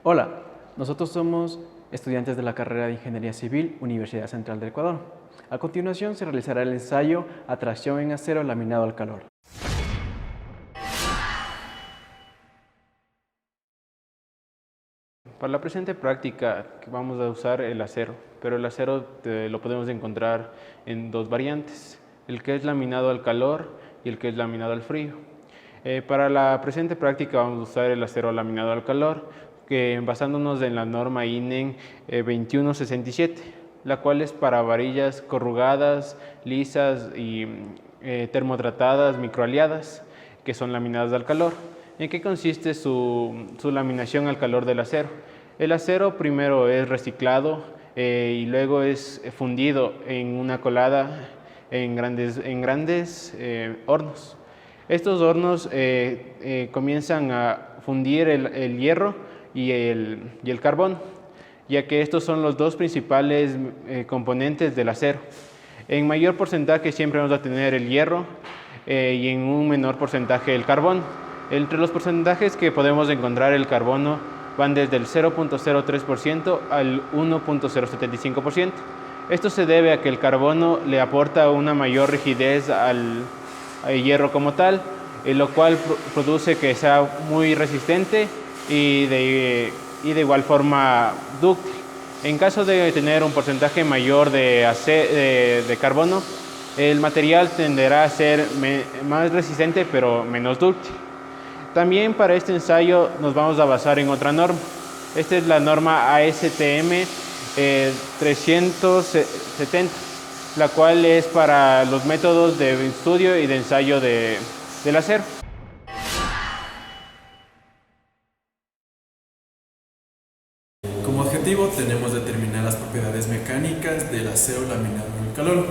Hola, nosotros somos estudiantes de la carrera de Ingeniería Civil, Universidad Central del Ecuador. A continuación se realizará el ensayo Atracción en acero laminado al calor. Para la presente práctica vamos a usar el acero, pero el acero lo podemos encontrar en dos variantes, el que es laminado al calor y el que es laminado al frío. Para la presente práctica vamos a usar el acero laminado al calor, que basándonos en la norma INEN 2167, la cual es para varillas corrugadas, lisas y termotratadas, microaliadas, que son laminadas al calor. ¿En qué consiste su laminación al calor del acero? El acero primero es reciclado y luego es fundido en una colada en grandes hornos. Estos hornos comienzan a fundir el hierro y el carbón, ya que estos son los dos principales componentes del acero. En mayor porcentaje siempre vamos a tener el hierro y en un menor porcentaje el carbón. Entre los porcentajes que podemos encontrar el carbono van desde el 0.03% al 1.075%. Esto se debe a que el carbono le aporta una mayor rigidez al hierro como tal, lo cual produce que sea muy resistente y de igual forma dúctil. En caso de tener un porcentaje mayor de carbono, el material tenderá a ser más resistente pero menos dúctil. También para este ensayo nos vamos a basar en otra norma. Esta es la norma ASTM 370, la cual es para los métodos de estudio y de ensayo del acero. Como objetivo tenemos determinar las propiedades mecánicas del acero laminado en calor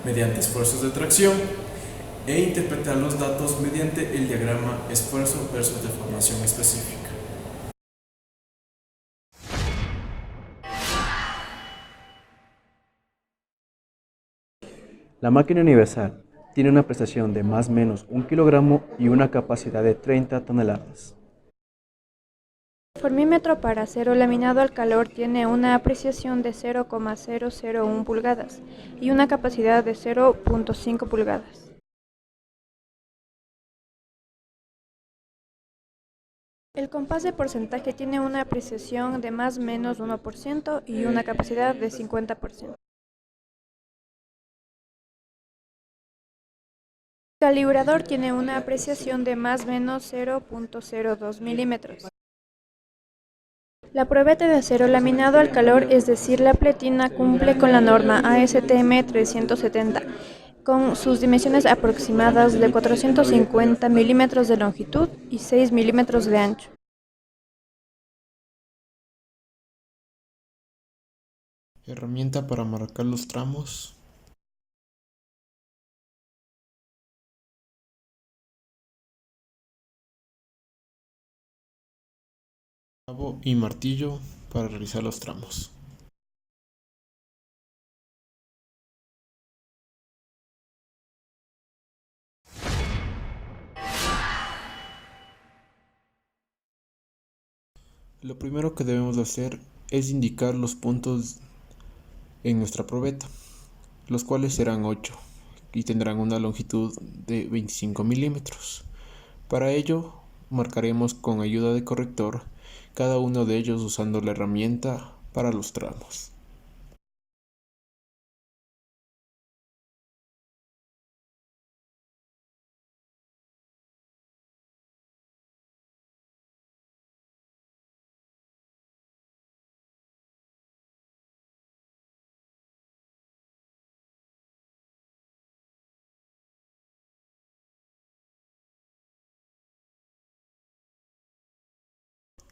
mediante esfuerzos de tracción e interpretar los datos mediante el diagrama esfuerzo versus deformación específica. La máquina universal tiene una prestación de más o menos 1 kilogramo y una capacidad de 30 toneladas. El formímetro para acero laminado al calor tiene una apreciación de 0,001 pulgadas y una capacidad de 0,5 pulgadas. El compás de porcentaje tiene una apreciación de más o menos 1% y una capacidad de 50%. El calibrador tiene una apreciación de más o menos 0,02 milímetros. La probeta de acero laminado al calor, es decir, la pletina, cumple con la norma ASTM 370, con sus dimensiones aproximadas de 450 milímetros de longitud y 6 milímetros de ancho. Herramienta para marcar los tramos. Clavo y martillo para realizar los tramos. Lo primero que debemos hacer es indicar los puntos en nuestra probeta, los cuales serán 8 y tendrán una longitud de 25 milímetros. Para ello, marcaremos con ayuda de corrector cada uno de ellos usando la herramienta para los tramos.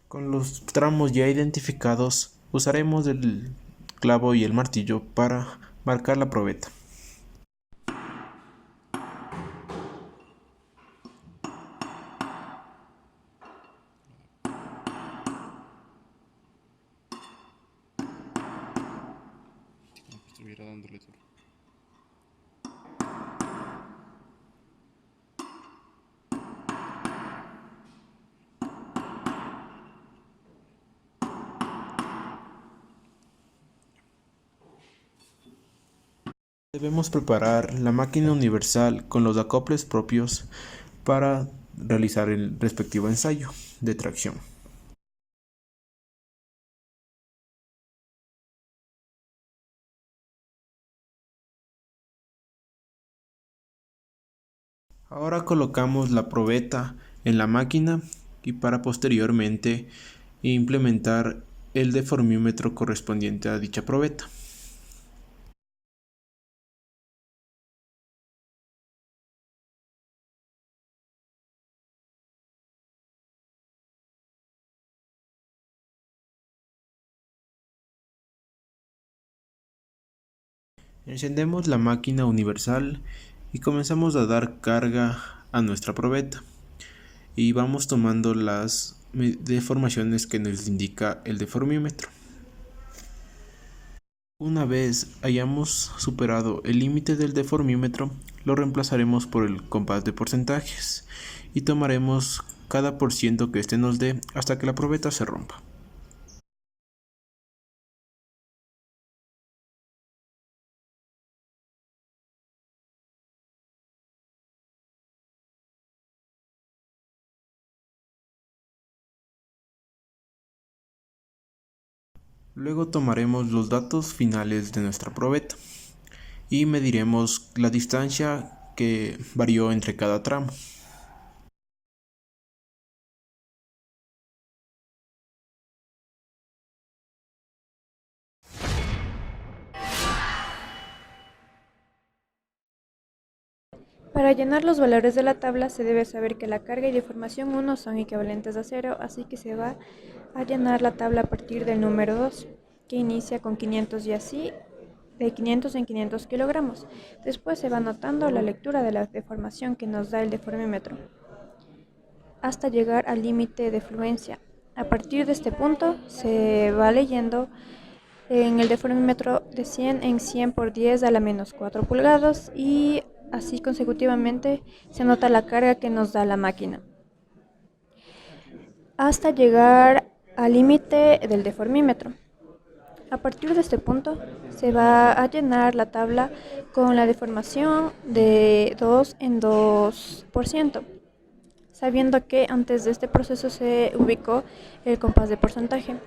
Con los tramos ya identificados, usaremos el clavo y el martillo para marcar la probeta. Estuviera dándole duro. Debemos preparar la máquina universal con los acoples propios para realizar el respectivo ensayo de tracción. Ahora colocamos la probeta en la máquina y para posteriormente implementar el deformímetro correspondiente a dicha probeta. Encendemos la máquina universal y comenzamos a dar carga a nuestra probeta y vamos tomando las deformaciones que nos indica el deformímetro. Una vez hayamos superado el límite del deformímetro, lo reemplazaremos por el compás de porcentajes y tomaremos cada por ciento que éste nos dé hasta que la probeta se rompa. Luego tomaremos los datos finales de nuestra probeta y mediremos la distancia que varió entre cada tramo. Para llenar los valores de la tabla se debe saber que la carga y deformación 1 son equivalentes a 0, así que se va a llenar la tabla a partir del número 2, que inicia con 500 y así de 500 en 500 kilogramos. Después se va anotando la lectura de la deformación que nos da el deformímetro, hasta llegar al límite de fluencia. A partir de este punto se va leyendo en el deformímetro de 100 en 100 por 10 a la menos 4 pulgadas y así consecutivamente se nota la carga que nos da la máquina, hasta llegar al límite del deformímetro. A partir de este punto se va a llenar la tabla con la deformación de 2 en 2%, sabiendo que antes de este proceso se ubicó el compás de porcentaje.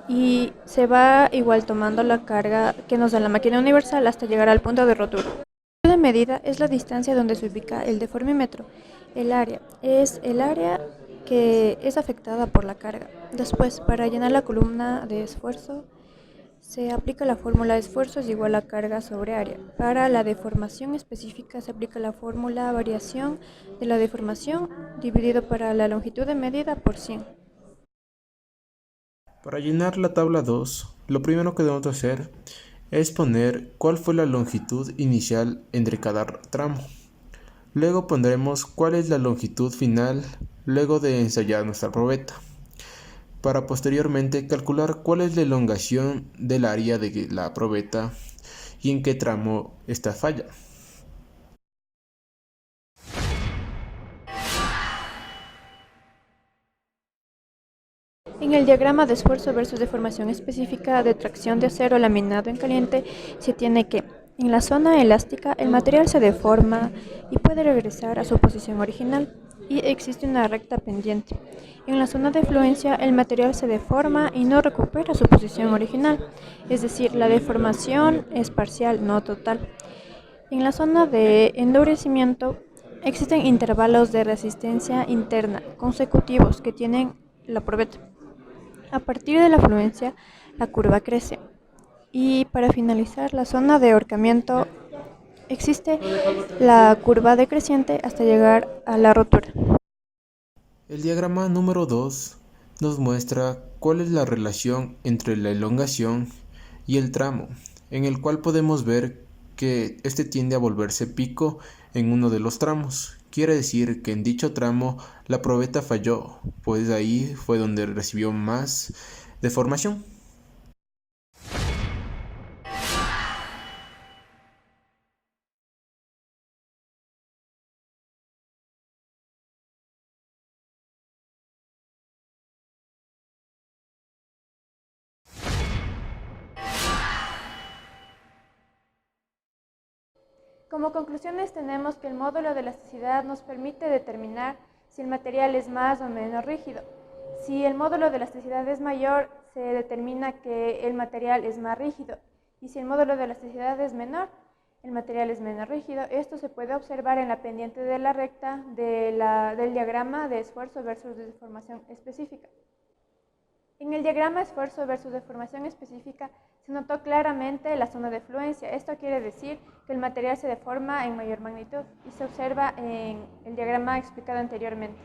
Y se va igual tomando la carga que nos da la máquina universal hasta llegar al punto de rotura. La unidad de medida es la distancia donde se ubica el deformímetro. El área es el área que es afectada por la carga. Después, para llenar la columna de esfuerzo, se aplica la fórmula de esfuerzo es igual a carga sobre área. Para la deformación específica se aplica la fórmula variación de la deformación dividido para la longitud de medida por 100. Para llenar la tabla 2, lo primero que debemos hacer es poner cuál fue la longitud inicial entre cada tramo. Luego pondremos cuál es la longitud final luego de ensayar nuestra probeta, para posteriormente calcular cuál es la elongación del área de la probeta y en qué tramo esta falla. En el diagrama de esfuerzo versus deformación específica de tracción de acero laminado en caliente, se tiene que en la zona elástica el material se deforma y puede regresar a su posición original y existe una recta pendiente. En la zona de fluencia el material se deforma y no recupera su posición original, es decir, la deformación es parcial, no total. En la zona de endurecimiento existen intervalos de resistencia interna consecutivos que tienen la probeta. A partir de la fluencia, la curva crece. Y para finalizar, la zona de ahorcamiento existe la curva decreciente hasta llegar a la rotura. El diagrama número 2 nos muestra cuál es la relación entre la elongación y el tramo, en el cual podemos ver que este tiende a volverse pico en uno de los tramos. Quiere decir que en dicho tramo la probeta falló, pues ahí fue donde recibió más deformación. Como conclusiones tenemos que el módulo de elasticidad nos permite determinar si el material es más o menos rígido. Si el módulo de elasticidad es mayor, se determina que el material es más rígido, y si el módulo de elasticidad es menor, el material es menos rígido. Esto se puede observar en la pendiente de la recta del diagrama de esfuerzo versus deformación específica. En el diagrama esfuerzo versus deformación específica se notó claramente la zona de fluencia. Esto quiere decir que el material se deforma en mayor magnitud y se observa en el diagrama explicado anteriormente.